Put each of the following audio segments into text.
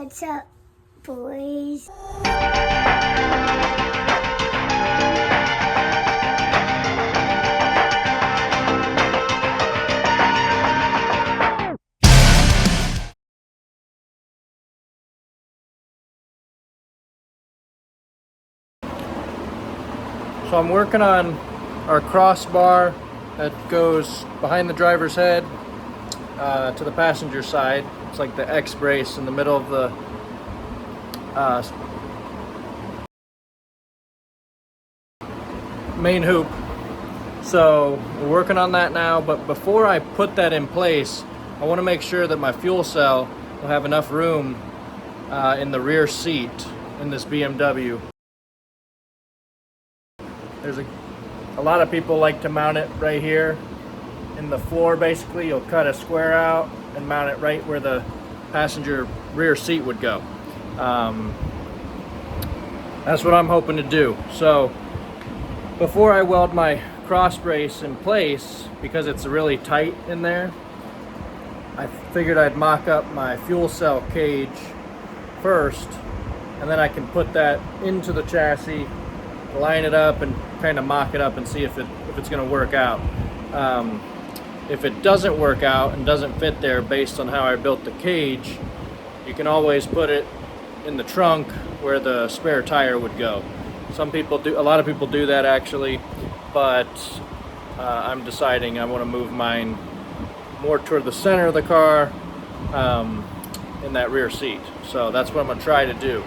What's up, boys? So I'm working on our crossbar that goes behind the driver's head to the passenger side. It's like the X brace in the middle of the main hoop. So we're working on that now, but before I put that in place, I want to make sure that my fuel cell will have enough room in the rear seat in this BMW. There's a lot of people like to mount it right here in the floor. Basically, you'll cut a square out and mount it right where the passenger rear seat would go. That's what I'm hoping to do. So before I weld my cross brace in place, because it's really tight in there, I figured I'd mock up my fuel cell cage first, and then I can put that into the chassis, line it up, and kind of mock it up and see if it's going to work out. If it doesn't work out and doesn't fit there based on how I built the cage, you can always put it in the trunk where the spare tire would go. Some people do, a lot of people do that actually, but I'm deciding I want to move mine more toward the center of the car in that rear seat. So that's what I'm going to try to do.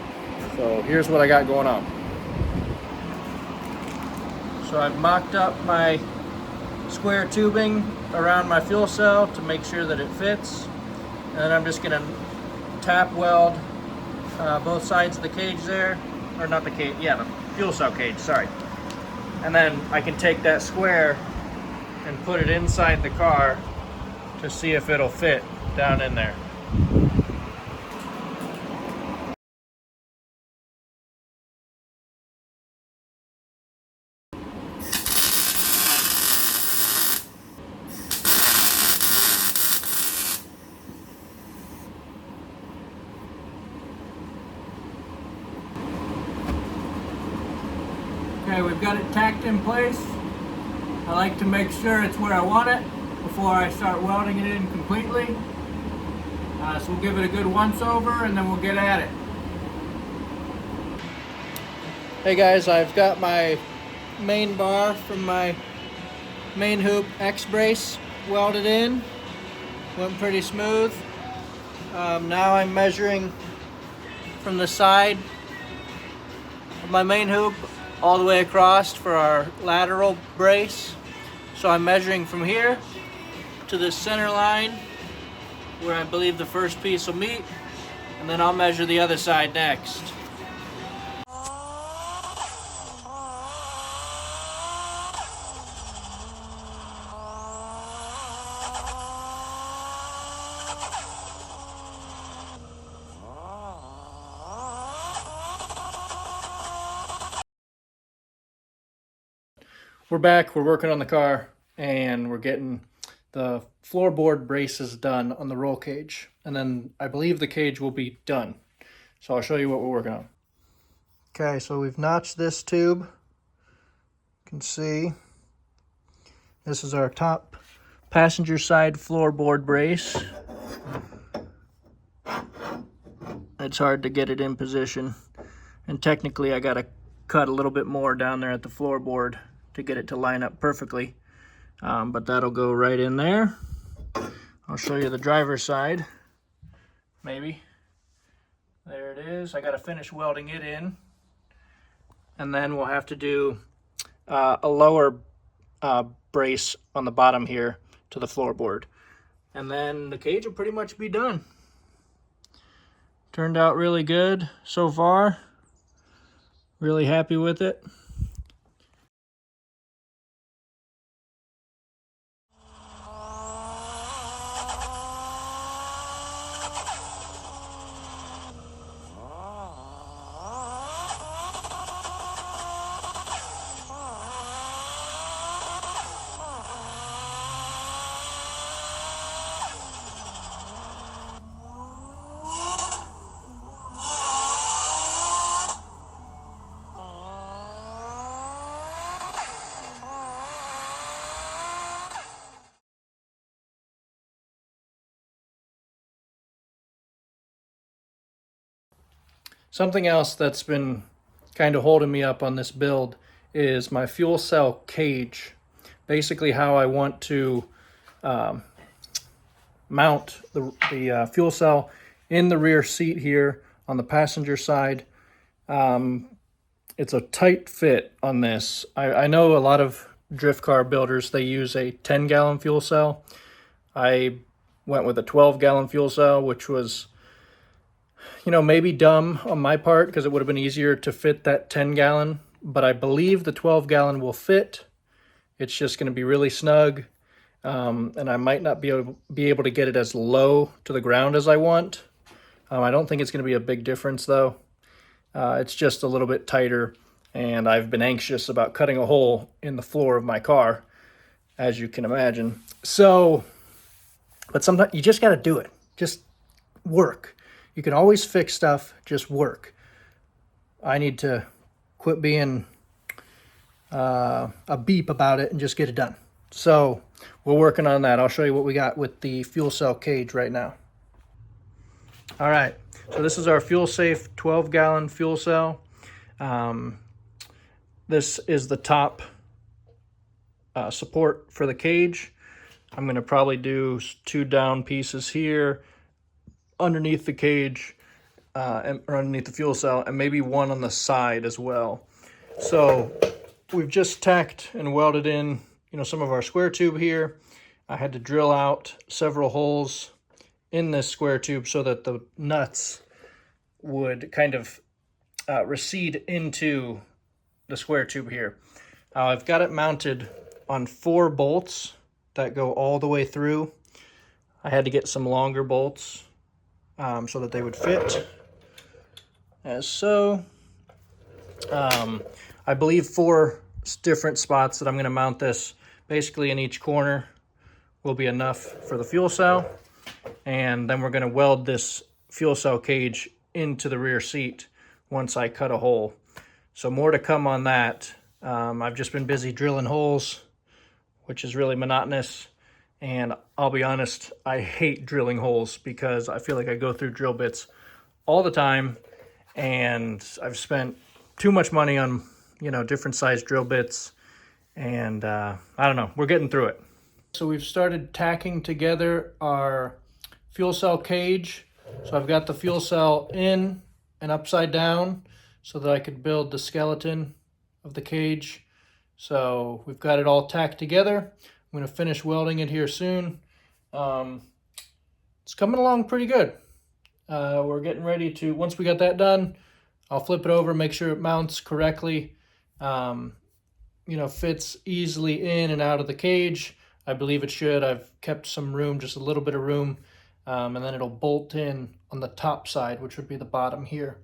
So here's what I got going on. So I've mocked up my square tubing around my fuel cell to make sure that it fits. And then I'm just going to tap weld both sides of the cage there. Or not the cage, yeah, the fuel cell cage, sorry. And then I can take that square and put it inside the car to see if it'll fit down in there. Okay, we've got it tacked in place. I like to make sure it's where I want it before I start welding it in completely. So we'll give it a good once over and then we'll get at it. Hey guys, I've got my main bar from my main hoop X brace welded in. Went pretty smooth. Now I'm measuring from the side of my main hoop all the way across for our lateral brace. So I'm measuring from here to the center line where I believe the first piece will meet, and then I'll measure the other side next. We're back, we're working on the car, and we're getting the floorboard braces done on the roll cage. And then I believe the cage will be done. So I'll show you what we're working on. Okay, so we've notched this tube. You can see this is our top passenger side floorboard brace. It's hard to get it in position. And technically I gotta cut a little bit more down there at the floorboard to get it to line up perfectly, but that'll go right in there. I'll show you the driver's side, maybe. There it is. I got to finish welding it in, and then we'll have to do a lower brace on the bottom here to the floorboard, and then the cage will pretty much be done. Turned out really good so far. Really happy with it. Something else that's been kind of holding me up on this build is my fuel cell cage. Basically how I want to mount the fuel cell in the rear seat here on the passenger side. It's a tight fit on this. I know a lot of drift car builders, they use a 10-gallon fuel cell. I went with a 12-gallon fuel cell, which was, you know, maybe dumb on my part because it would have been easier to fit that 10-gallon, but I believe the 12-gallon will fit. It's just going to be really snug, and I might not be able to get it as low to the ground as I want. I don't think it's going to be a big difference, though. It's just a little bit tighter, and I've been anxious about cutting a hole in the floor of my car, as you can imagine. So, but sometimes you just got to do it. Just work. You can always fix stuff, just work. I need to quit being a beep about it and just get it done. So we're working on that. I'll show you what we got with the fuel cell cage right now. All right, so this is our fuel safe 12-gallon fuel cell. This is the top support for the cage. I'm going to probably do 2 down pieces here underneath the cage or underneath the fuel cell, and maybe one on the side as well. So we've just tacked and welded in, you know, some of our square tube here. I had to drill out several holes in this square tube so that the nuts would kind of recede into the square tube here. I've got it mounted on 4 bolts that go all the way through. I had to get some longer bolts so that they would fit as so. I believe 4 different spots that I'm going to mount this basically in each corner will be enough for the fuel cell. And then we're going to weld this fuel cell cage into the rear seat once I cut a hole. So more to come on that. I've just been busy drilling holes, which is really monotonous. And I'll be honest, I hate drilling holes because I feel like I go through drill bits all the time. And I've spent too much money on, you know, different size drill bits. And I don't know, we're getting through it. So we've started tacking together our fuel cell cage. So I've got the fuel cell in and upside down so that I could build the skeleton of the cage. So we've got it all tacked together. I'm going to finish welding it here soon. It's coming along pretty good. We're getting ready to, once we got that done, I'll flip it over, make sure it mounts correctly, you know, fits easily in and out of the cage. I believe it should. I've kept some room, just a little bit of room, and then it'll bolt in on the top side, which would be the bottom here.